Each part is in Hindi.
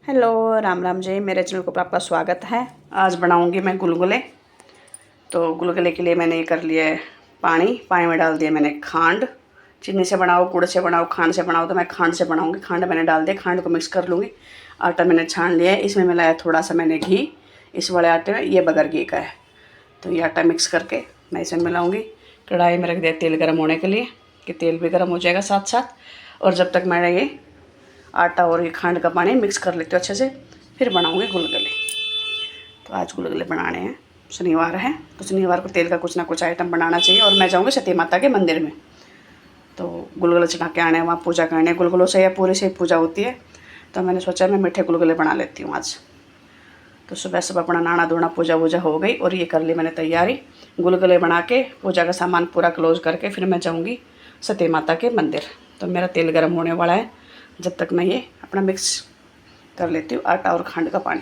हेलो, राम राम जी। मेरे चैनल को आपका स्वागत है। आज बनाऊंगी मैं गुलगुले। तो गुलगुले के लिए मैंने ये कर लिया है पानी में डाल दिया मैंने खांड। चीनी से बनाओ, गुड़ से बनाओ, खांड से बनाओ, तो मैं खांड से बनाऊंगी। खांड मैंने डाल दिया, खांड को मिक्स कर लूँगी। आटा मैंने छान लिया है, इसमें मिलाया थोड़ा सा मैंने घी। इस वाले आटे में, ये बगैर घी का है। तो ये आटा मिक्स करके मैं इसमें मिलाऊँगी। कढ़ाई में रख दिया तेल गर्म होने के लिए, कि तेल भी गर्म हो जाएगा साथ साथ। और जब तक मैंने ये आटा और ये खांड का पानी मिक्स कर लेती हूँ अच्छे से, फिर बनाऊंगी गुलगुले। तो आज गुलगुले बनाने हैं, शनिवार है तो शनिवार को तेल का कुछ ना कुछ आइटम बनाना चाहिए। और मैं जाऊँगी सती माता के मंदिर में, तो गुलगुले चढ़ा के आने, वहाँ पूजा करने। गुलगुलों से या पूरी से पूजा होती है, तो मैंने सोचा मैं मीठे गुलगुले बना लेती हूँ आज। तो सुबह सुबह अपना नहाना धोना पूजा वूजा हो गई और ये कर ली मैंने तैयारी। गुलगुले बना के पूजा का सामान पूरा क्लोज करके फिर मैं जाऊँगी सती माता के मंदिर। तो मेरा तेल गर्म होने वाला है, जब तक मैं ये अपना मिक्स कर लेती हूँ आटा और खांड का पानी।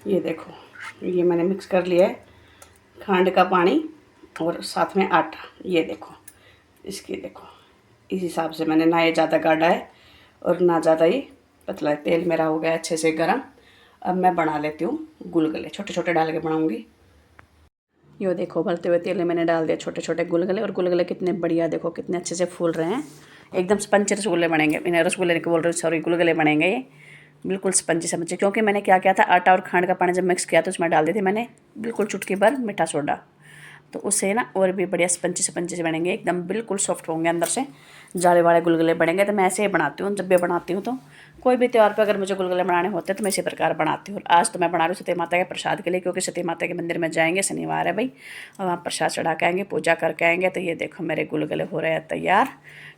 ये देखो, ये मैंने मिक्स कर लिया है खांड का पानी और साथ में आटा। ये देखो, इसकी देखो, इस हिसाब से मैंने ना ये ज़्यादा गाढ़ा है और ना ज़्यादा ही पतला है। तेल मेरा हो गया अच्छे से गर्म। अब मैं बना लेती हूँ गुलगुले, छोटे छोटे डाल के बनाऊँगी। यो देखो, उबलते हुए तेल में मैंने डाल दिया छोटे छोटे गुलगुले। और गुलगुले कितने बढ़िया, देखो कितने अच्छे से फूल रहे हैं। एकदम स्पंज रसगुल्ले बनेंगे। इन्हें रसगुल्ले नहीं बोल रहे, सॉरी, गुलगुले बनेंगे ये बिल्कुल स्पंजी समझे। क्योंकि मैंने क्या किया था, आटा और खांड का पानी जब मिक्स किया तो उसमें डाल दी थी मैंने बिल्कुल चुटकी भर मीठा सोडा। तो उससे ना और भी बढ़िया स्पंजी स्पंजी से बनेंगे, एकदम बिल्कुल सॉफ्ट होंगे अंदर से, जाले वाले गुलगुले बनेंगे। तो मैं ऐसे ही बनाती हूँ, जब भी बनाती हूँ तो कोई भी त्यौहार पर अगर मुझे गुलगुले बनाने होते हैं तो मैं इसी प्रकार बनाती हूँ। आज तो मैं बना रही हूँ सती माता के प्रसाद के लिए, क्योंकि सती माता के मंदिर में जाएंगे, शनिवार है भाई, और वहाँ प्रसाद चढ़ा के आएंगे, पूजा करके आएंगे। तो ये देखो मेरे गुलगुले हो रहे हैं तैयार।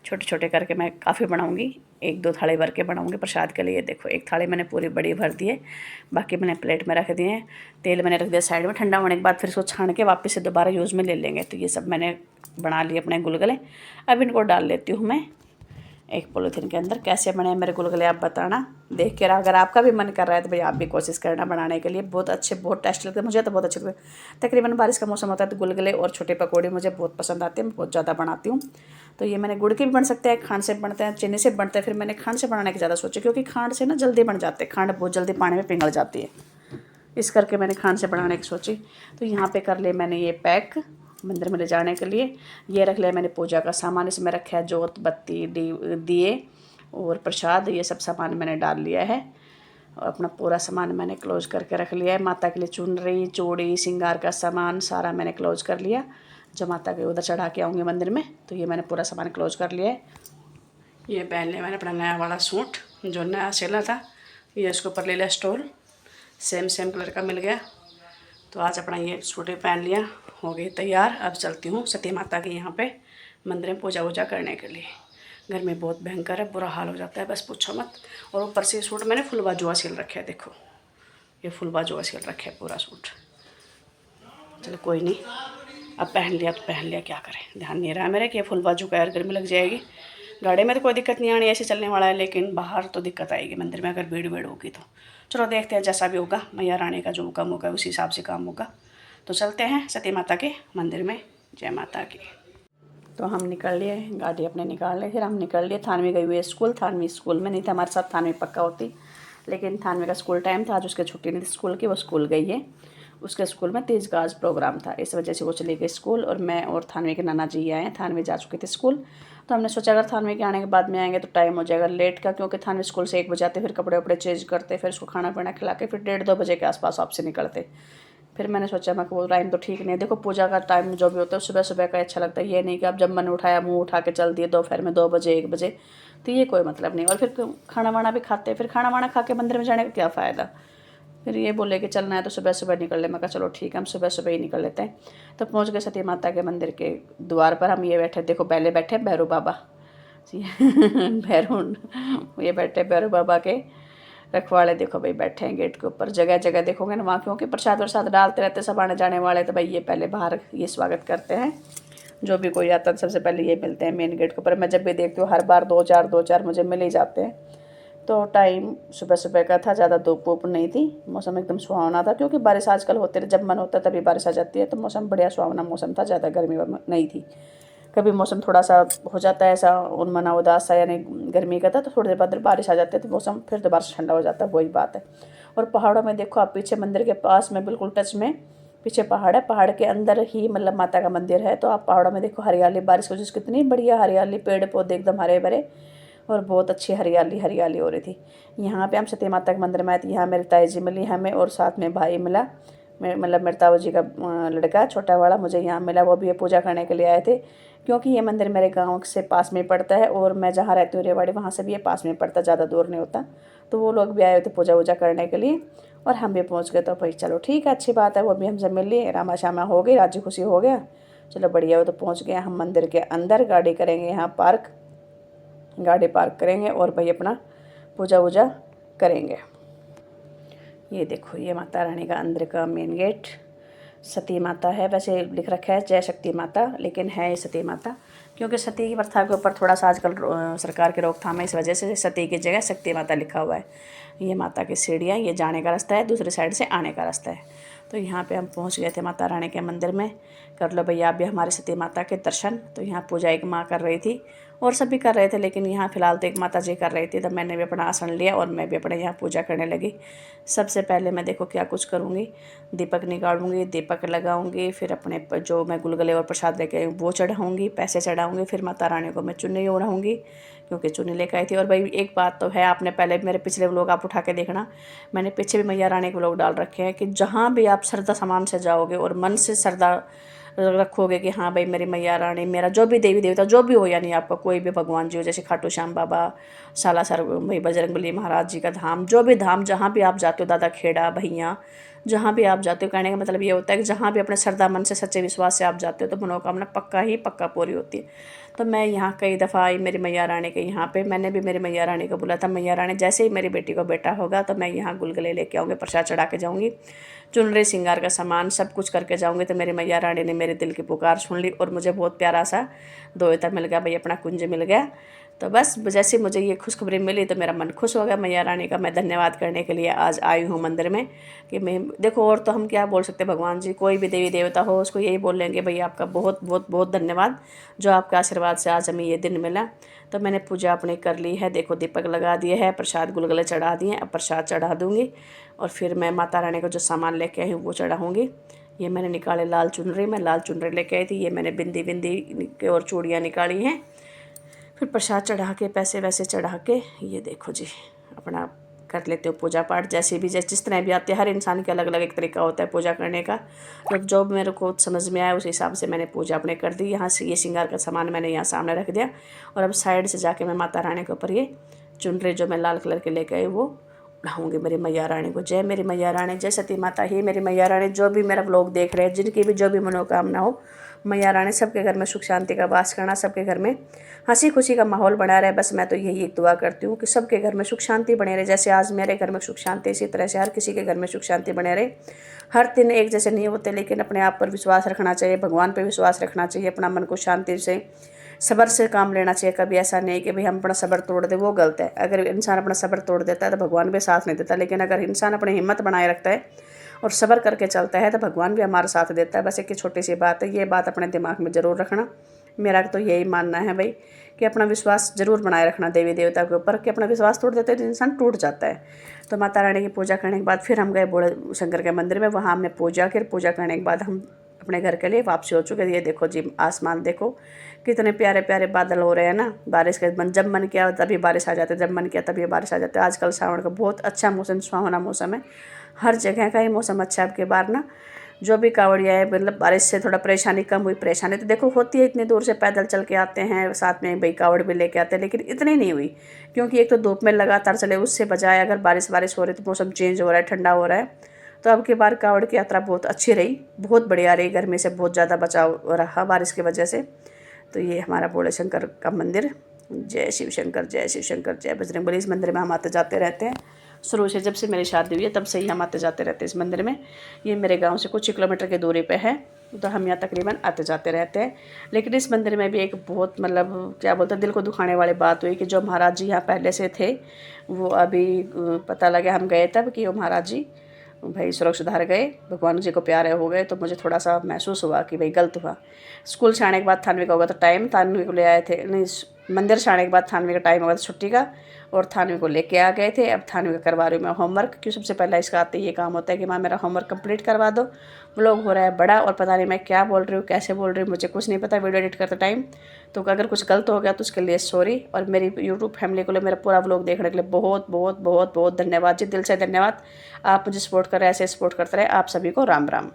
छोटे छोटे करके मैं काफ़ी बनाऊँगी, 1-2 थाली भर के बनाऊँगी प्रसाद के लिए। देखो, एक थाली मैंने पूरी बड़ी भर दी है, बाकी मैंने प्लेट में रख दिए हैं। तेल मैंने रख दिया साइड में, ठंडा होने के बाद फिर इसको छान के वापस से दोबारा यूज़ में ले लेंगे। तो ये सब मैंने बना लिए अपने गुलगुले। अब इनको डाल लेती हूँ मैं एक पॉलीथीन के अंदर। कैसे बने मेरे गुलगुले आप बताना देख के। अगर आपका भी मन कर रहा है तो भाई आप भी कोशिश करना बनाने के लिए। बहुत अच्छे, बहुत टेस्ट लगते हैं, मुझे तो बहुत अच्छे लगते हैं। तकरीबन बारिश का मौसम होता है तो गुलगुले और छोटे पकौड़े मुझे बहुत पसंद आते हैं, मैं बहुत ज़्यादा बनाती हूँ। तो ये मैंने गुड़ के भी बन सकते हैं, खांड से बनते हैं, चीनी से बनते हैं। फिर मैंने खांड से बनाने की ज़्यादा सोचा, क्योंकि खांड से ना जल्दी बन जाते हैं, खांड बहुत जल्दी पानी में पिघल जाती है, इस करके मैंने खांड से बनाने की सोची। तो यहाँ पे कर ले मैंने ये पैक मंदिर में ले जाने के लिए। ये रख लिया मैंने पूजा का सामान, इसमें रखा है जोत बत्ती दिए और प्रसाद, ये सब सामान मैंने डाल लिया है। और अपना पूरा सामान मैंने क्लोज करके रख लिया है। माता के लिए चुनरी, चूड़ी, श्रृंगार का सामान सारा मैंने क्लोज कर लिया। जब माता के उधर चढ़ा के आऊँगी मंदिर में, तो ये मैंने पूरा सामान क्लोज कर लिया है। ये पहन लिया मैंने अपना नया वाला सूट, जो नया सिला था। ये इसके ऊपर ले लिया स्टोल, सेम कलर का मिल गया। तो आज अपना ये सूट पहन लिया, हो गई तैयार। अब चलती हूँ सती माता के यहाँ पे मंदिर में पूजा वूजा करने के लिए। गर्मी बहुत भयंकर है, बुरा हाल हो जाता है, बस पूछो मत। और ऊपर से सूट मैंने फुल बाजुआ सिल रखे है, देखो ये फुल बाजुआ सिल रखे है पूरा सूट। चलो कोई नहीं, अब पहन लिया तो पहन लिया, क्या करें। ध्यान नहीं रहा मेरे कि ये फुल बाजू का यार गर्मी लग जाएगी। गाड़ी में तो कोई दिक्कत नहीं आनी, ऐसे चलने वाला है, लेकिन बाहर तो दिक्कत आएगी मंदिर में अगर भीड़ होगी तो। चलो देखते हैं, जैसा भी होगा, मैया रानी का जो हुक्म होगा उसी हिसाब से काम होगा। तो चलते हैं सती माता के मंदिर में। जय माता की। तो हम निकल लिए, गाड़ी अपने निकाल लिए, फिर हम निकल लिए। थानवी गई हुई है स्कूल, थानवी स्कूल में नहीं था हमारे साथ, थानवी पक्का होती, लेकिन थानवी का स्कूल टाइम था आज, उसके छुट्टी नहीं थी स्कूल की, वो स्कूल गई है। उसके स्कूल में तीजगाज प्रोग्राम था, इस वजह से वो चली गई स्कूल। और मैं और थानवी के नाना जी आए हैं, थानवी जा चुके थे स्कूल। तो हमने सोचा अगर थानवी के आने के बाद में आएंगे तो टाइम हो जाएगा लेट का, क्योंकि थानवी स्कूल से 1 बजे आते, फिर कपड़े वपड़े चेंज करते, फिर उसको खाना पीना खिला के फिर 1:30-2 बजे के आसपास आपसे निकलते। फिर मैंने सोचा मैं वो टाइम तो ठीक नहीं है। देखो पूजा का टाइम जो भी होता है सुबह सुबह का अच्छा लगता है, ये नहीं कि आप जब मन उठाया मुंह उठा के चल दिए दोपहर में 2 बजे 1 बजे, तो ये कोई मतलब नहीं। और फिर खाना वाना भी खाते हैं, फिर खाना वाना खा के मंदिर में जाने का क्या फ़ायदा। फिर ये बोले कि चलना है तो सुबह सुबह निकल ले। मैं कहा चलो ठीक है, हम सुबह सुबह ही निकल लेते हैं। तो पहुँच गए सती माता के मंदिर के द्वार पर। हम ये बैठे, देखो पहले बैठे भैरू बाबा भैरू, ये बैठे भैरू बाबा के रखवाले, देखो भाई बैठे हैं गेट के ऊपर। जगह जगह देखोगे ना वहाँ, क्योंकि प्रसाद वरसाद डालते रहते सब आने जाने वाले, तो भाई ये पहले बाहर ये स्वागत करते हैं। जो भी कोई आता है सबसे पहले ये मिलते हैं मेन गेट के ऊपर। मैं जब भी देखती हूँ हर बार 2-4 मुझे मिल ही जाते हैं। तो टाइम सुबह सुबह का था, ज़्यादा धूप वूप नहीं थी, मौसम एकदम सुहावना था, क्योंकि बारिश आजकल होते रहे, जब मन होता है तभी बारिश आ जाती है। तो मौसम बढ़िया सुहावना मौसम था, ज़्यादा गर्मी नहीं थी। कभी मौसम थोड़ा सा हो जाता है ऐसा उनमना उदास सा, यानी गर्मी का था, तो थोड़ी देर बाद बारिश आ जाती है तो मौसम फिर दोबारा से ठंडा हो जाता है, वही बात है। और पहाड़ों में देखो आप, पीछे मंदिर के पास में बिल्कुल टच में पीछे पहाड़ है, पहाड़ के अंदर ही मतलब माता का मंदिर है। तो आप पहाड़ों में देखो हरियाली, बारिश की वजह से कितनी बढ़िया हरियाली, पेड़ पौधे एकदम हरे भरे और बहुत अच्छी हरियाली हरियाली हो रही थी। यहाँ पे हम सती माता के मंदिर में आए थे, यहाँ मेरी ताई जी मिली हमें और साथ में भाई मिला, मतलब मेरे ताऊ जी का लड़का छोटा वाला मुझे यहाँ मिला, वो भी ये पूजा करने के लिए आए थे। क्योंकि ये मंदिर मेरे गांव से पास में पड़ता है और मैं जहाँ रहती हूँ रेवाड़ी, वहाँ से भी ये पास में पड़ता, ज़्यादा दूर नहीं होता। तो वो लोग भी आए थे पूजा वूजा करने के लिए और हम भी पहुँच गए। तो भाई चलो ठीक है, अच्छी बात है, वो भी हमसे मिल ली, रामा शामा हो गई, राजी खुशी हो गया, चलो बढ़िया हो। तो पहुँच गए हम मंदिर के अंदर, गाड़ी करेंगे यहाँ पार्क, गाड़ी पार्क करेंगे और भाई अपना पूजा वूजा करेंगे। ये देखो ये माता रानी का अंदर का मेन गेट, सती माता है, वैसे लिख रखा है जय शक्ति माता, लेकिन है ये सती माता, क्योंकि सती की प्रथा के ऊपर थोड़ा सा आजकल सरकार की रोकथाम है, इस वजह से सती की जगह शक्ति माता लिखा हुआ है। ये माता की सीढ़ियाँ, ये जाने का रास्ता है, दूसरी साइड से आने का रास्ता है। तो यहाँ पे हम पहुँच गए थे माता रानी के मंदिर में। कर लो भैया आप भी हमारे सती माता के दर्शन। तो यहाँ पूजा एक माँ कर रही थी और सभी कर रहे थे, लेकिन यहाँ फ़िलहाल तो एक माता जी कर रही थी, तो मैंने भी अपना आसन लिया और मैं भी अपने यहाँ पूजा करने लगी। सबसे पहले मैं देखो क्या कुछ करूँगी, दीपक निकालूंगी, दीपक लगाऊंगी, फिर अपने जो मैं गुलगुले और प्रसाद लेके आई वो चढ़ाऊंगी, पैसे चढ़ाऊंगी, फिर माता रानी को मैं चुन्नी ओढ़ाऊंगी, क्योंकि चुन्नी लेकर आई थी। और भाई एक बात तो है, आपने पहले मेरे पिछले व्लॉग आप उठा के देखना, मैंने पीछे भी मैया रानी के व्लॉग डाल रखे हैं कि जहाँ भी आप श्रद्धा सामान से जाओगे और मन से श्रद्धा रखोगे कि हाँ भाई मेरी मैया रानी, मेरा जो भी देवी देवता जो भी हो, यानी आपका कोई भी भगवान जी हो, जैसे खाटू श्याम बाबा, सालासर भाई बजरंगबली महाराज जी का धाम, जो भी धाम जहाँ भी आप जाते हो, दादा खेड़ा भैया, जहाँ भी आप जाते हो, कहने का मतलब ये होता है कि जहाँ भी अपने श्रद्धा मन से सच्चे विश्वास से आप जाते हो तो मनोकामना पक्का ही पक्का पूरी होती है। तो मैं यहाँ कई दफ़ा आई मेरी मैया रानी के यहाँ पे, मैंने भी मेरी मैया रानी को बोला था, मैया रानी जैसे ही मेरी बेटी को बेटा होगा तो मैं यहाँ गुलगुले लेके आऊँगी, प्रसाद चढ़ा के जाऊँगी, चुनरी श्रृंगार का सामान सब कुछ करके जाऊँगी। तो मेरी मैया रानी ने मेरे दिल की पुकार सुन ली और मुझे बहुत प्यारा सा दोयता मिल गया, भाई अपना कुंज मिल गया। तो बस जैसे मुझे ये खुशखबरी मिली तो मेरा मन खुश हो गया। मैया रानी का मैं धन्यवाद करने के लिए आज आई हूँ मंदिर में, कि मैं देखो और तो हम क्या बोल सकते, भगवान जी कोई भी देवी देवता हो उसको यही बोल लेंगे भाई आपका बहुत बहुत बहुत धन्यवाद, जो आपके आशीर्वाद से आज हमें ये दिन मिला। तो मैंने पूजा अपनी कर ली है, देखो दीपक लगा दिए है, प्रसाद गुलगुले चढ़ा दिए, अब प्रसाद चढ़ा दूँगी और फिर मैं माता रानी को जो सामान लेके आई हूँ वो चढ़ाऊँगी। ये मैंने निकाले लाल चुनरी, मैं लाल चुनरी लेके आई थी, ये मैंने बिंदी बिंदी और चूड़ियाँ निकाली हैं, फिर प्रसाद चढ़ा के पैसे वैसे चढ़ा के ये देखो जी अपना कर लेते हो पूजा पाठ। जैसे भी जिस तरह भी आते हैं, हर इंसान के अलग अलग एक तरीका होता है पूजा करने का, तो जो मेरे को समझ में आया उस हिसाब से मैंने पूजा अपने कर दी। यहाँ से ये श्रृंगार का सामान मैंने यहाँ सामने रख दिया और अब साइड से जाके मैं माता रानी के ऊपर ये चुनरी जो मैं लाल कलर के लेके आई वो उड़ाऊँगी मेरी मैया रानी को। जय मेरी मैया रानी, जय सती माता। ही मेरी मैया रानी जो भी मेरा व्लॉग देख रहे हैं, जिनकी भी जो भी मनोकामना हो, मैया रानी सबके घर में सुख शांति का वास करना, सबके घर में हंसी खुशी का माहौल बना रहे। बस मैं तो यही एक दुआ करती हूँ कि सबके घर में सुख शांति बने रहे। जैसे आज मेरे घर में सुख शांति, इसी तरह से हर किसी के घर में सुख शांति बने रहे। हर दिन एक जैसे नहीं होते, लेकिन अपने आप पर विश्वास रखना चाहिए, भगवान पर विश्वास रखना चाहिए, अपना मन को शांति से सब्र से काम लेना चाहिए। कभी ऐसा नहीं कि भाई हम अपना सब्र तोड़ दे, वो गलत है। अगर इंसान अपना सब्र तोड़ देता है तो भगवान भी साथ नहीं देता, लेकिन अगर इंसान अपनी हिम्मत बनाए रखता है और सब्र करके चलता है तो भगवान भी हमारा साथ देता है। बस एक छोटी सी बात है, ये बात अपने दिमाग में ज़रूर रखना। मेरा तो यही मानना है भाई कि अपना विश्वास ज़रूर बनाए रखना देवी देवता के ऊपर, कि अपना विश्वास तोड़ देते हैं तो इंसान टूट जाता है। तो माता रानी की पूजा करने के बाद फिर हम गए बड़े शंकर के मंदिर में, वहाँ हमने पूजा की। पूजा करने के बाद हम अपने घर के लिए वापसी हो चुके थे। ये देखो जी आसमान देखो कितने प्यारे प्यारे बादल हो रहे हैं ना। बारिश के जब मन किया तभी बारिश आ जाती है, जब मन किया तभी बारिश आ जाती है। आजकल सावन का बहुत अच्छा मौसम, सुहावना मौसम है, हर जगह का ही मौसम अच्छा है। अब के बार ना जो भी कांवड़िया है, मतलब बारिश से थोड़ा परेशानी कम हुई। परेशानी तो देखो होती है, इतनी दूर से पैदल चल के आते हैं, साथ में भाई कांवड़ भी लेके आते हैं, लेकिन इतनी नहीं हुई, क्योंकि एक तो धूप में लगातार चले, उससे बजाय अगर बारिश हो रही तो मौसम चेंज हो रहा है, ठंडा हो रहा है। तो अब की बार कांवड़ की यात्रा बहुत अच्छी रही, बहुत बढ़िया रही, गर्मी से बहुत ज़्यादा बचाव रहा बारिश की वजह से। तो ये हमारा भोले शंकर का मंदिर, जय शिव शंकर, जय शिव शंकर, जय बजरंगबली। इस मंदिर में हम आते जाते रहते हैं, शुरू से जब से मेरी शादी हुई है तब से ही हम आते जाते रहते हैं इस मंदिर में। ये मेरे गांव से कुछ किलोमीटर की दूरी पे है, तो हम यहाँ तकरीबन आते जाते रहते हैं। लेकिन इस मंदिर में भी एक बहुत मतलब क्या बोलते हैं, दिल को दुखाने वाली बात हुई कि जो महाराज जी यहाँ पहले से थे वो अभी पता लगा हम गए तब कि वो महाराज जी भाई सुरक्षाधार गए, भगवान जी को प्यारे हो गए। तो मुझे थोड़ा सा महसूस हुआ कि भाई गलत हुआ। स्कूल से आने के बाद थानवी का होगा तो टाइम, थानवी को ले आए थे, नहीं मंदिर से आने के बाद थानवी का टाइम होगा था छुट्टी का, और थानवी को लेके आ गए थे। अब थानवी का करवा रही हूँ मैं होमवर्क, क्योंकि सबसे पहला इसका आते ही ये काम होता है कि माँ मेरा होमवर्क कंप्लीट करवा दो। व्लॉग हो रहा है बड़ा और पता नहीं मैं क्या बोल रही हूँ, कैसे बोल रही हूँ, मुझे कुछ नहीं पता वीडियो एडिट करते टाइम। तो अगर कुछ गलत हो गया तो उसके लिए सॉरी। और मेरी यूट्यूब फैमिली को लिए मेरा पूरा व्लॉग देखने के लिए बहुत बहुत बहुत बहुत धन्यवाद जी, दिल से धन्यवाद। आप मुझे सपोर्ट कर रहे हैं, ऐसे सपोर्ट करते रहे। आप सभी को राम राम।